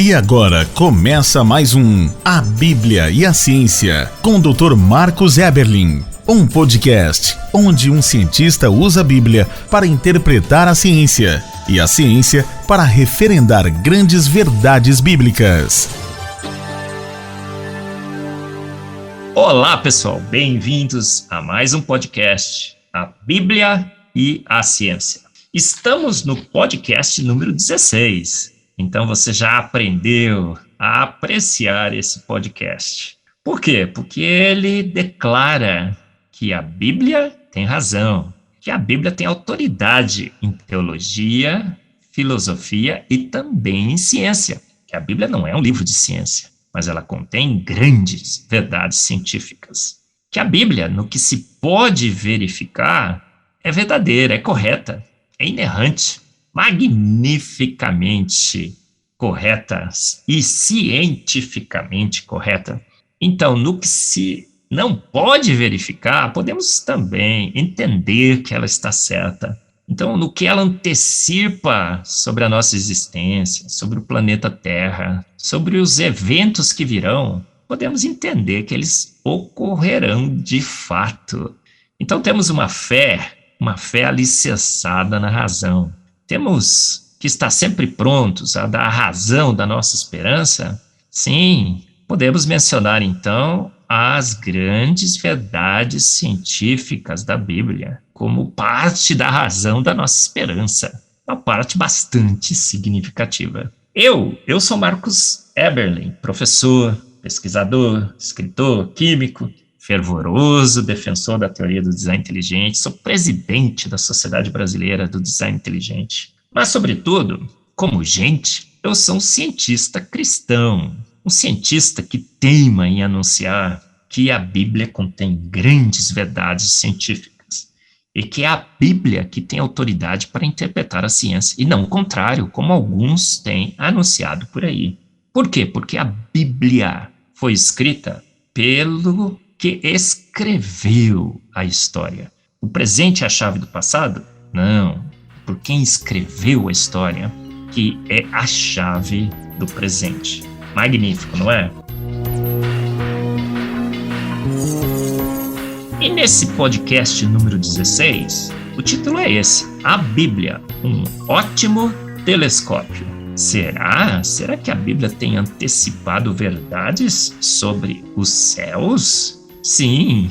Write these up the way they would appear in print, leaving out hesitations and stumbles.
E agora começa mais um A Bíblia e a Ciência, com o Dr. Marcos Eberlin. Um podcast onde um cientista usa a Bíblia para interpretar a ciência e a ciência para referendar grandes verdades bíblicas. Olá, pessoal, bem-vindos a mais um podcast, A Bíblia e a Ciência. Estamos no podcast número 16, então você já aprendeu a apreciar esse podcast. Por quê? Porque ele declara que a Bíblia tem razão, que a Bíblia tem autoridade em teologia, filosofia e também em ciência, que a Bíblia não é um livro de ciência, mas ela contém grandes verdades científicas. Que a Bíblia, no que se pode verificar, é verdadeira, é correta, é inerrante, magnificamente correta e cientificamente correta. Então, no que se não pode verificar, podemos também entender que ela está certa. Então, no que ela antecipa sobre a nossa existência, sobre o planeta Terra, sobre os eventos que virão, podemos entender que eles ocorrerão de fato. Então, temos uma fé alicerçada na razão. Temos que estar sempre prontos a dar a razão da nossa esperança? Sim, podemos mencionar, então, as grandes verdades científicas da Bíblia como parte da razão da nossa esperança, uma parte bastante significativa. Eu sou Marcos Eberlin, professor, pesquisador, escritor, químico, fervoroso defensor da teoria do design inteligente, sou presidente da Sociedade Brasileira do Design Inteligente. Mas, sobretudo, como gente, eu sou um cientista cristão, um cientista que teima em anunciar que a Bíblia contém grandes verdades científicas e que é a Bíblia que tem autoridade para interpretar a ciência, e não o contrário, como alguns têm anunciado por aí. Por quê? Porque a Bíblia foi escrita pelo que escreveu a história. O presente é a chave do passado? Não, por quem escreveu a história, que é a chave do presente. Magnífico, não é? E nesse podcast número 16, o título é esse: A Bíblia, um ótimo telescópio. Será que a Bíblia tem antecipado verdades sobre os céus? Sim,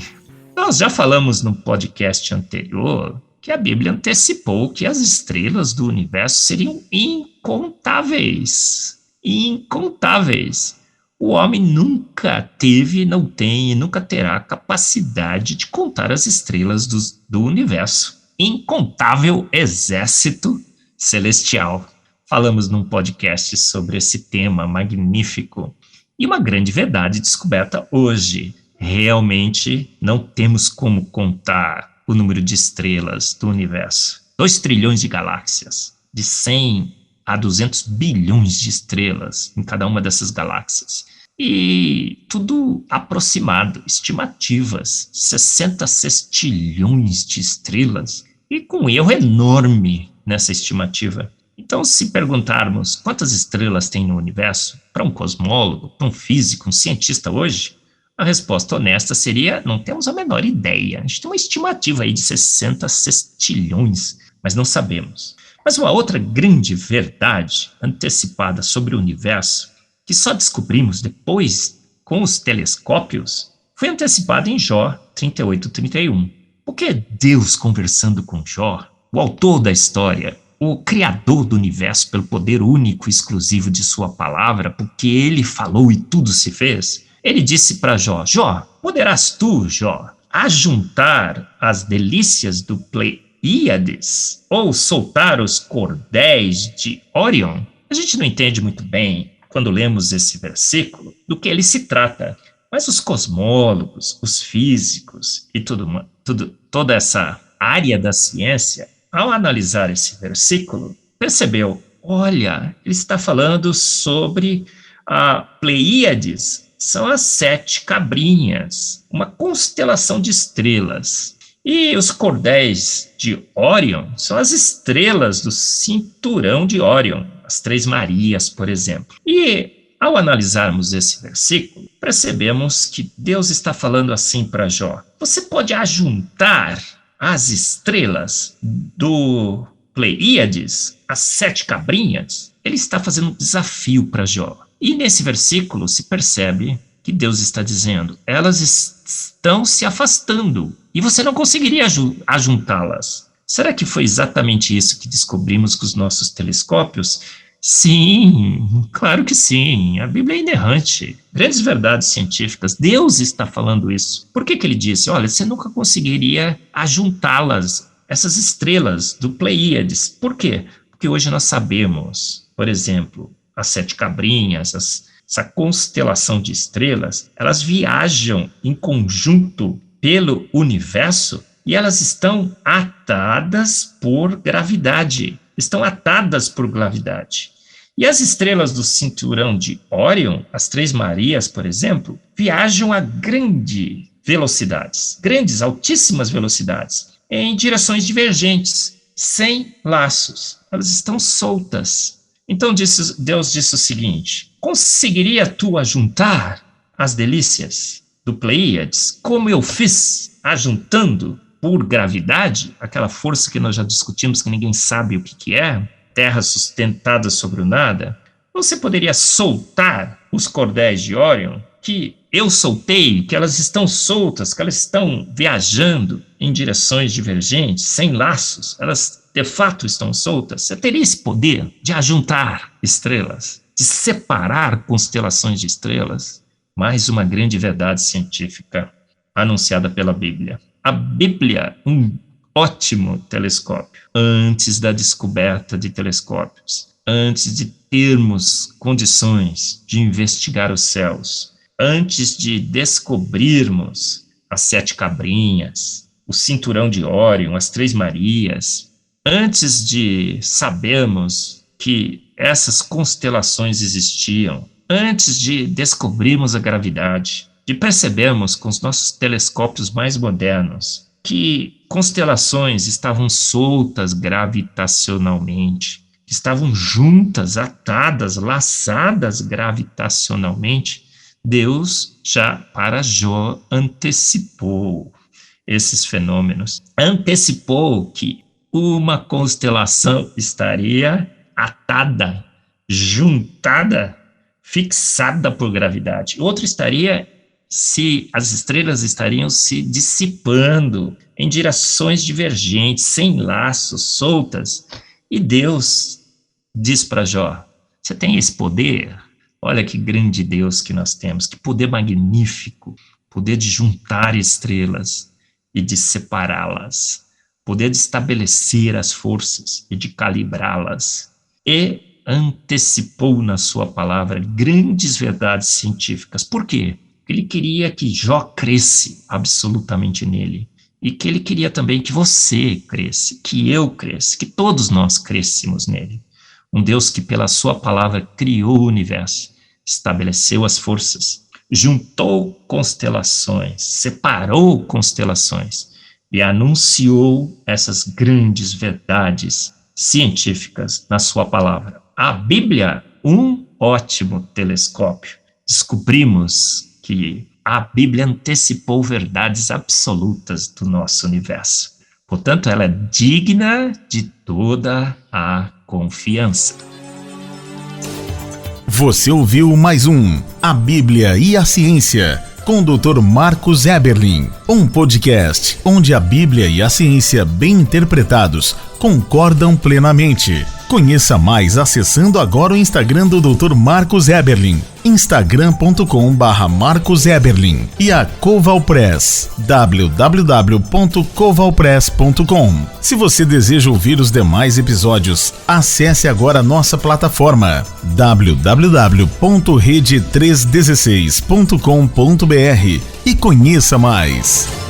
nós já falamos no podcast anterior que a Bíblia antecipou que as estrelas do universo seriam incontáveis. Incontáveis. O homem nunca teve, não tem e nunca terá capacidade de contar as estrelas do universo. Incontável exército celestial. Falamos num podcast sobre esse tema magnífico. E uma grande verdade descoberta hoje. Realmente não temos como contar o número de estrelas do universo. 2 trilhões de galáxias, de 100 a 200 bilhões de estrelas em cada uma dessas galáxias. E tudo aproximado, estimativas, 60 sextilhões de estrelas, e com um erro enorme nessa estimativa. Então, se perguntarmos quantas estrelas tem no universo, para um cosmólogo, para um físico, um cientista hoje, a resposta honesta seria: não temos a menor ideia. A gente tem uma estimativa aí de 60 sextilhões, mas não sabemos. Mas uma outra grande verdade antecipada sobre o universo, que só descobrimos depois com os telescópios, foi antecipada em Jó 38:31. Porque Deus, conversando com Jó, o autor da história, o criador do universo pelo poder único e exclusivo de sua palavra, porque ele falou e tudo se fez, ele disse para Jó: Jó, poderás tu, Jó, ajuntar as delícias do Pleiades ou soltar os cordéis de Órion? A gente não entende muito bem, quando lemos esse versículo, do que ele se trata. Mas os cosmólogos, os físicos e toda essa área da ciência, ao analisar esse versículo, percebeu: olha, ele está falando sobre a Pleiades. São as 7 cabrinhas, uma constelação de estrelas. E os cordéis de Órion são as estrelas do cinturão de Órion. as Três Marias, por exemplo. E ao analisarmos esse versículo, percebemos que Deus está falando assim para Jó: você pode ajuntar as estrelas do Pleiades, as 7 cabrinhas? Ele está fazendo um desafio para Jó. E nesse versículo se percebe que Deus está dizendo: elas estão se afastando e você não conseguiria ajuntá-las. Será que foi exatamente isso que descobrimos com os nossos telescópios? Sim, claro que sim. A Bíblia é inerrante. Grandes verdades científicas. Deus está falando isso. Por que ele disse: olha, você nunca conseguiria ajuntá-las, essas estrelas do Pleiades? Por quê? Porque hoje nós sabemos, por exemplo, as 7 cabrinhas, essa constelação de estrelas, elas viajam em conjunto pelo universo e elas estão atadas por gravidade. E as estrelas do cinturão de Órion, as Três Marias, por exemplo, viajam a grandes velocidades, altíssimas velocidades, em direções divergentes, sem laços. Elas estão soltas. Então Deus disse o seguinte: conseguiria tu ajuntar as delícias do Pleiades, como eu fiz, ajuntando por gravidade, aquela força que nós já discutimos, que ninguém sabe o que é, terra sustentada sobre o nada? Você poderia soltar os cordéis de Órion, que eu soltei, que elas estão soltas, que elas estão viajando em direções divergentes, sem laços, elas de fato estão soltas? Você teria esse poder de ajuntar estrelas, de separar constelações de estrelas? Mais uma grande verdade científica anunciada pela Bíblia. A Bíblia, um ótimo telescópio. Antes da descoberta de telescópios, antes de termos condições de investigar os céus, antes de descobrirmos as 7 cabrinhas, o cinturão de Órion, as Três Marias, antes de sabermos que essas constelações existiam, antes de descobrirmos a gravidade, de percebermos com os nossos telescópios mais modernos que constelações estavam soltas gravitacionalmente, estavam juntas, atadas, laçadas gravitacionalmente, Deus já para Jó antecipou esses fenômenos, antecipou que uma constelação estaria atada, juntada, fixada por gravidade, outra estaria, se as estrelas estariam se dissipando em direções divergentes, sem laços, soltas. E Deus diz para Jó: você tem esse poder? Olha que grande Deus que nós temos, que poder magnífico, poder de juntar estrelas e de separá-las, poder de estabelecer as forças e de calibrá-las. E antecipou na sua palavra grandes verdades científicas. Por quê? Porque ele queria que Jó cresce absolutamente nele. E que ele queria também que você cresce, que eu cresça, que todos nós crescêssemos nele. Um Deus que pela sua palavra criou o universo, estabeleceu as forças, juntou constelações, separou constelações e anunciou essas grandes verdades científicas na sua palavra. A Bíblia, um ótimo telescópio. Descobrimos que a Bíblia antecipou verdades absolutas do nosso universo. Portanto, ela é digna de toda a confiança. Você ouviu mais um A Bíblia e a Ciência, com o Dr. Marcos Eberlin, um podcast onde a Bíblia e a ciência bem interpretados concordam plenamente. Conheça mais acessando agora o Instagram do Dr. Marcos Eberlin, instagram.com/Marcos Eberlin, e a Coval Press, www.covalpress.com. Se você deseja ouvir os demais episódios, acesse agora a nossa plataforma www.rede316.com.br e conheça mais.